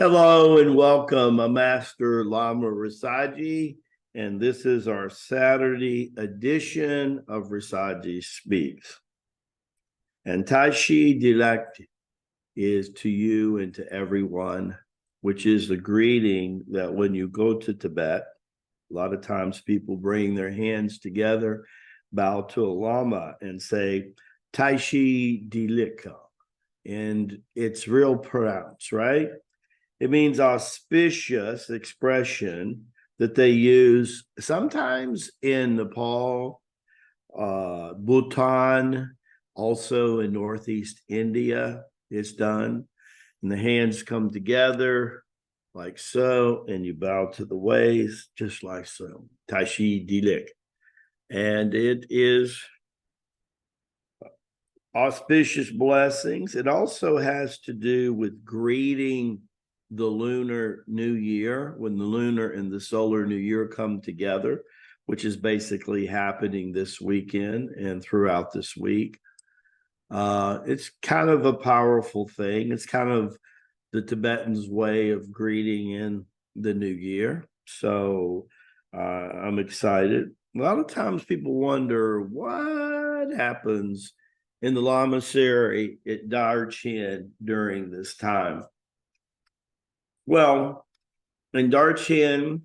Hello and welcome. I'm Master Lama Rasaji, and this is our Saturday edition of Rasaji Speaks. And Tashi Deleki is to you and to everyone, which is the greeting that when you go to Tibet, a lot of times people bring their hands together, bow to a Lama, and say, Tashi Deleki. And it's real pronounced, right? It means auspicious expression that they use sometimes in Nepal, Bhutan, also in Northeast India. It's done. And the hands come together like so, and you bow to the waist just like so. Tashi Deleki. And it is auspicious blessings. It also has to do with greeting the Lunar New Year, when the lunar and the solar New Year come together, which is basically happening this weekend and throughout this week. It's kind of a powerful thing. It's kind of the Tibetans' way of greeting in the new year. So I'm excited. A lot of times people wonder what happens in the Lamasery at Darchen during this time. Well, in Darchen,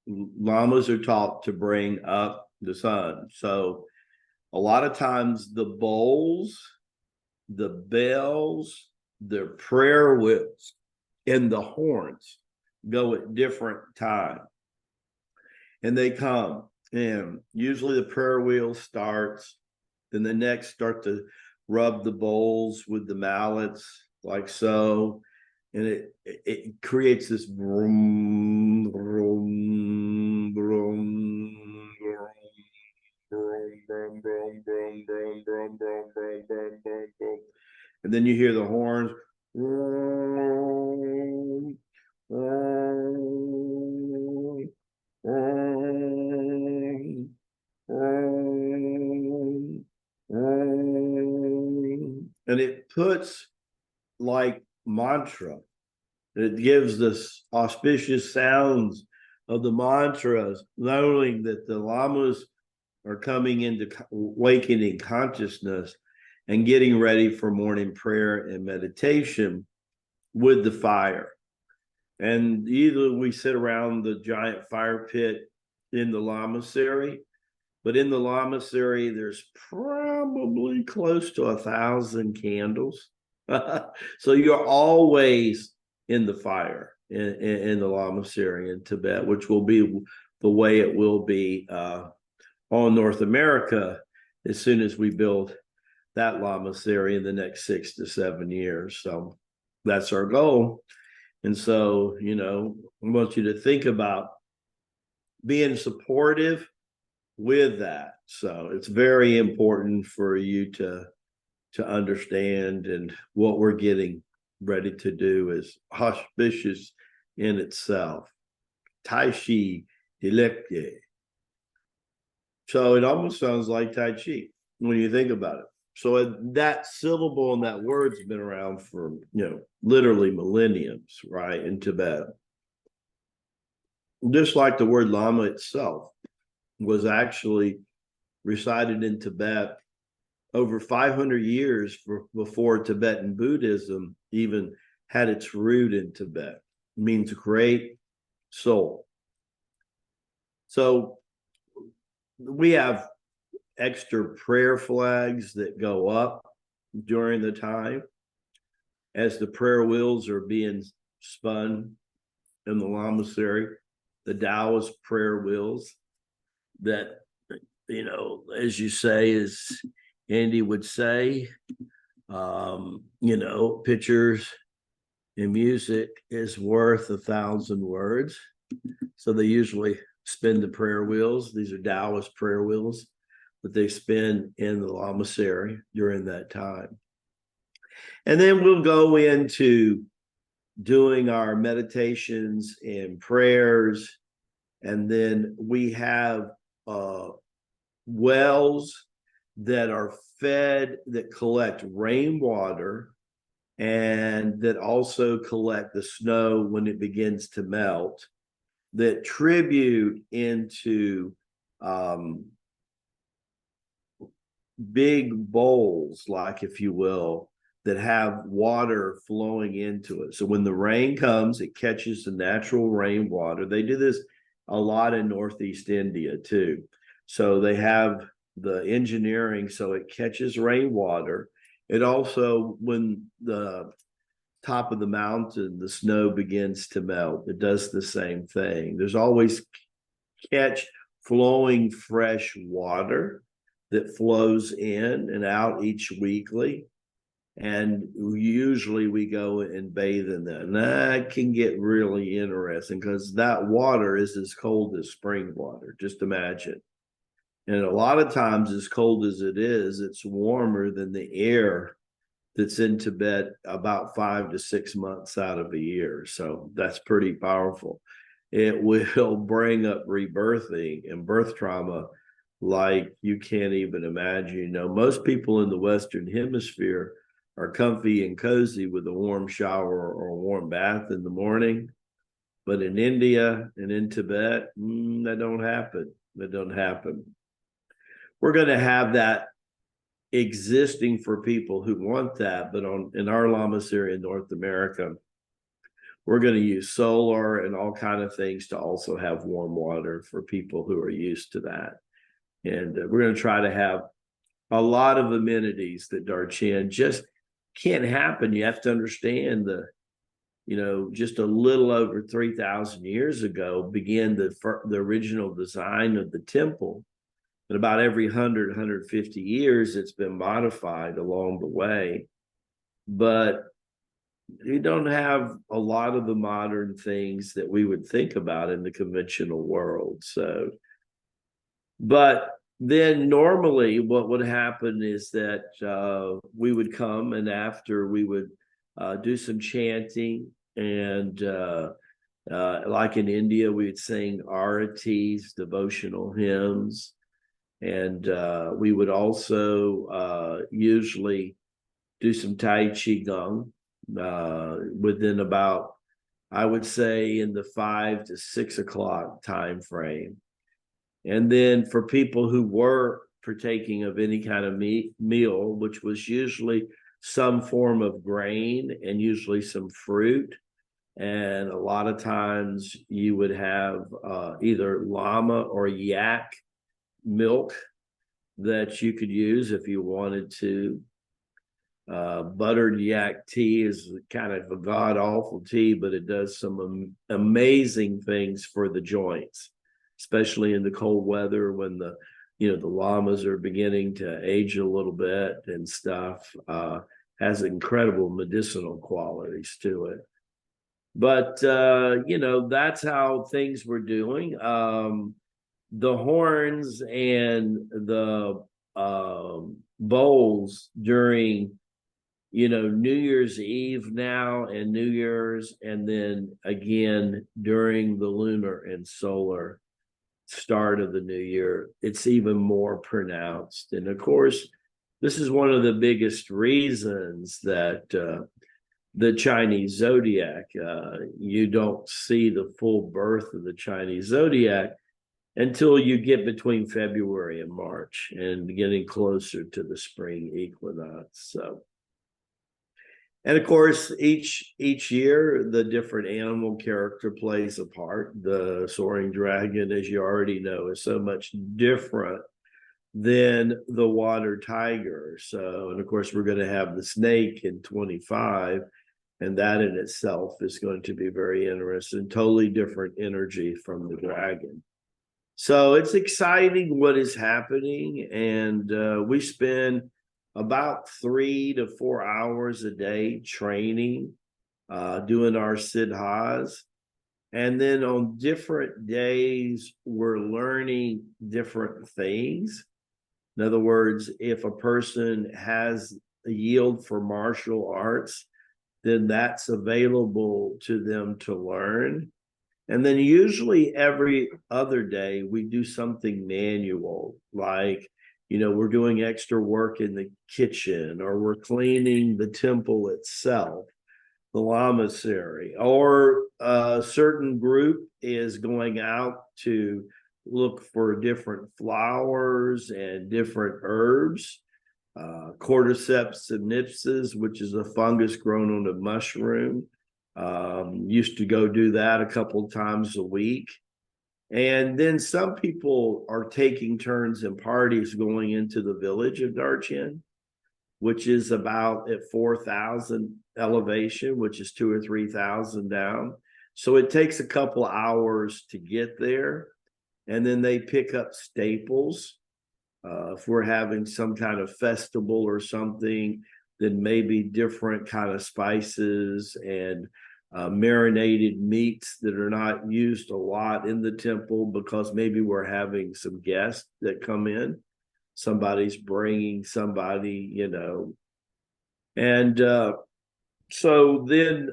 lamas are taught to bring up the sun. So a lot of times the bowls, the bells, the prayer wheels, and the horns go at different times. And they come, and usually the prayer wheel starts, then the next start to rub the bowls with the mallets like so. And it creates this vroom, vroom, vroom, and then you hear the horns. And it puts like mantra. It gives this auspicious sounds of the mantras, knowing that the lamas are coming into awakening consciousness and getting ready for morning prayer and meditation with the fire. And either we sit around the giant fire pit in the Lamasery, but in the Lamasery, there's probably close to 1,000 candles. So you're always in the fire in the Lamasery in Tibet, which will be the way it will be on North America as soon as we build that Lamasery in the next 6 to 7 years. So that's our goal. And so, I want you to think about being supportive with that. So it's very important for you to understand, and what we're getting ready to do is auspicious in itself. Tashi Deleki. So it almost sounds like Tai Chi when you think about it. So that syllable and that word's been around for, literally millenniums, right, in Tibet. Just like the word Lama itself was actually recited in Tibet over 500 years before Tibetan Buddhism even had its root in Tibet. It means great soul. So we have extra prayer flags that go up during the time as the prayer wheels are being spun in the Lamasery, the Taoist prayer wheels that, as you say, as Andy would say, pictures and music is worth 1,000 words. So they usually spin the prayer wheels. These are Taoist prayer wheels that they spin in the Lamasery during that time. And then we'll go into doing our meditations and prayers. And then we have wells that are fed, that collect rainwater and that also collect the snow when it begins to melt, that tribute into big bowls, like, if you will, that have water flowing into it. So when the rain comes, it catches the natural rainwater. They do this a lot in Northeast India too. So they have the engineering so it catches rainwater. It also, when the top of the mountain, the snow begins to melt, it does the same thing. There's always catch flowing fresh water that flows in and out each weekly. And usually we go and bathe in that. And that can get really interesting because that water is as cold as spring water. Just imagine. And a lot of times, as cold as it is, it's warmer than the air that's in Tibet about 5 to 6 months out of a year. So that's pretty powerful. It will bring up rebirthing and birth trauma like you can't even imagine. You know, most people in the Western Hemisphere are comfy and cozy with a warm shower or a warm bath in the morning. But in India and in Tibet, that don't happen. That don't happen. We're going to have that existing for people who want that, but in our Lamasery in North America, we're going to use solar and all kind of things to also have warm water for people who are used to that. And we're going to try to have a lot of amenities that Darchen just can't happen. You have to understand just a little over 3,000 years ago began the original design of the temple. And about every 100, 150 years, it's been modified along the way. But you don't have a lot of the modern things that we would think about in the conventional world. So, but then normally what would happen is that we would come, and after we would do some chanting, and like in India, we would sing aratis, devotional hymns. And we would also usually do some Tai Chi Gong within about, I would say, in the 5 to 6 o'clock time frame. And then for people who were partaking of any kind of meal, which was usually some form of grain and usually some fruit, and a lot of times you would have either llama or yak milk that you could use if you wanted to. Buttered yak tea is kind of a god-awful tea, but it does some amazing things for the joints, especially in the cold weather when the llamas are beginning to age a little bit and stuff. Has incredible medicinal qualities to it. But that's how things were doing. The horns and the bowls during New Year's Eve now and New Year's, and then again during the lunar and solar start of the new year, it's even more pronounced. And of course, this is one of the biggest reasons that the Chinese zodiac, you don't see the full birth of the Chinese zodiac until you get between February and March and getting closer to the spring equinox. So, and of course, each year, the different animal character plays a part. The soaring dragon, as you already know, is so much different than the water tiger. So, and of course, we're going to have the snake in 25, and that in itself is going to be very interesting, totally different energy from the dragon. So it's exciting what is happening, and we spend about 3 to 4 hours a day training, doing our siddhas. And then on different days, we're learning different things. In other words, if a person has a yield for martial arts, then that's available to them to learn. And then usually every other day we do something manual, like we're doing extra work in the kitchen, or we're cleaning the temple itself, the Lamasery, or a certain group is going out to look for different flowers and different herbs, cordyceps sinensis, which is a fungus grown on a mushroom. Used to go do that a couple of times a week. And then some people are taking turns in parties going into the village of Darchen, which is about at 4,000 elevation, which is 2,000 or 3,000 down. So it takes a couple hours to get there. And then they pick up staples. If we're having some kind of festival or something, then maybe different kind of spices and marinated meats that are not used a lot in the temple, because maybe we're having some guests that come in. Somebody's bringing somebody, and so then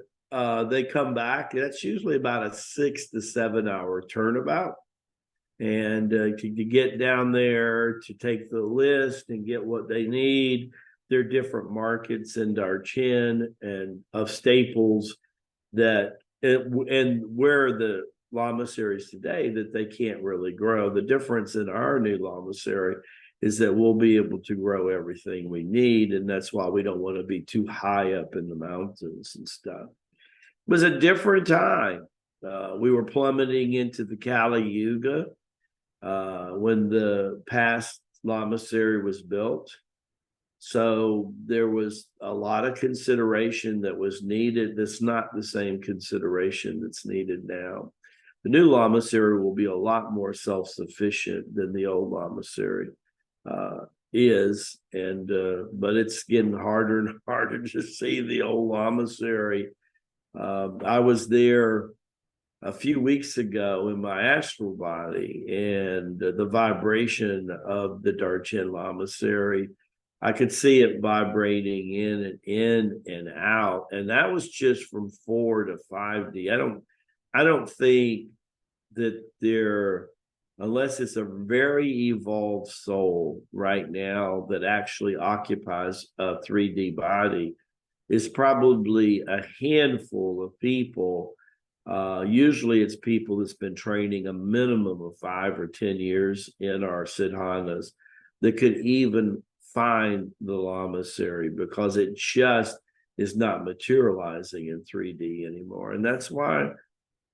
they come back. That's usually about a 6 to 7 hour turnabout. And to get down there, to take the list and get what they need. There are different markets in Darchen and of staples and where the Lamaseries today that they can't really grow. The difference in our new Lamasery is that we'll be able to grow everything we need, and that's why we don't want to be too high up in the mountains and stuff. It was a different time. We were plummeting into the Kali Yuga when the past Lamasery was built. So there was a lot of consideration that was needed. That's not the same consideration that's needed now. The new Lamasery will be a lot more self-sufficient than the old Lamasery is, but it's getting harder and harder to see the old Lamasery. I was there a few weeks ago in my astral body, and the vibration of the Darchen Lamasery, I could see it vibrating in and out, and that was just from 4 to 5D. I don't think that unless it's a very evolved soul right now that actually occupies a 3D body, is probably a handful of people. Usually it's people that's been training a minimum of 5 or 10 years in our siddhanas that could even find the Lamasery, because it just is not materializing in 3D anymore. And that's why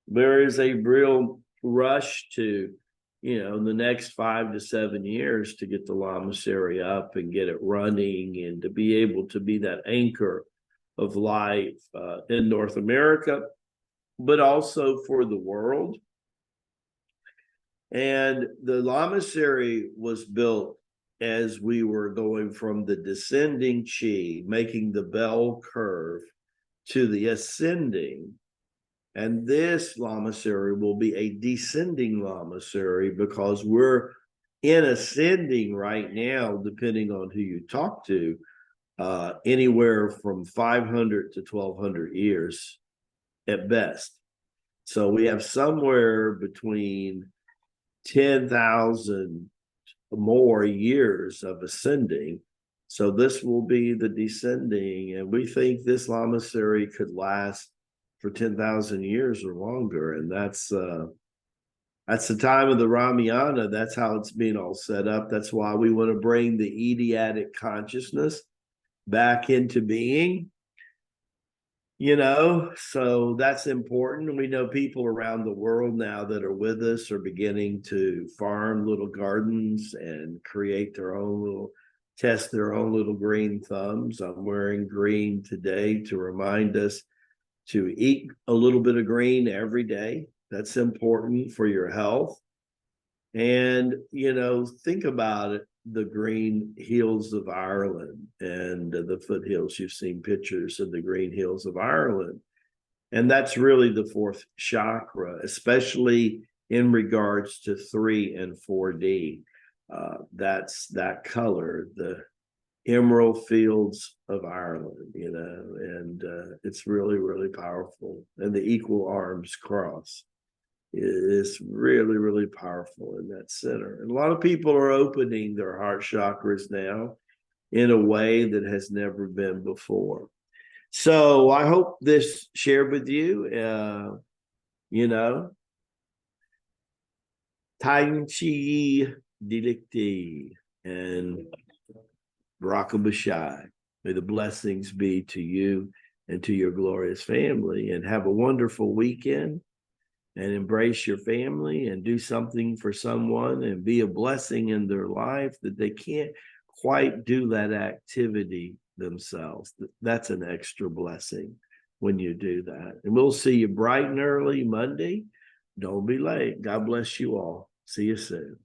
there is a real rush to, in the next 5 to 7 years to get the Lamasery up and get it running, and to be able to be that anchor of life in North America, but also for the world. And the Lamasery was built as we were going from the descending chi, making the bell curve, to the ascending. And this Lamasery will be a descending Lamasery, because we're in ascending right now, depending on who you talk to, anywhere from 500 to 1,200 years at best. So we have somewhere between 10,000 more years of ascending. So this will be the descending, and we think this Lamasery could last for 10,000 years or longer. And that's the time of the Ramayana. That's how it's being all set up. That's why we want to bring the Ediatic consciousness back into being. So that's important. We know people around the world now that are with us are beginning to farm little gardens and test their own little green thumbs. I'm wearing green today to remind us to eat a little bit of green every day. That's important for your health. And, think about it. The green hills of Ireland and the foothills. You've seen pictures of the green hills of Ireland. And that's really the fourth chakra, especially in regards to 3 and 4D. That's that color, the emerald fields of Ireland, and it's really, really powerful. And the equal arms cross. It's really, really powerful in that center. And a lot of people are opening their heart chakras now in a way that has never been before. So I hope this shared with you, you know, Tashi Deleki and Rakabashai. May the blessings be to you and to your glorious family, and have a wonderful weekend, and embrace your family and do something for someone and be a blessing in their life that they can't quite do that activity themselves. That's an extra blessing when you do that. And we'll see you bright and early Monday. Don't be late. God bless you all. See you soon.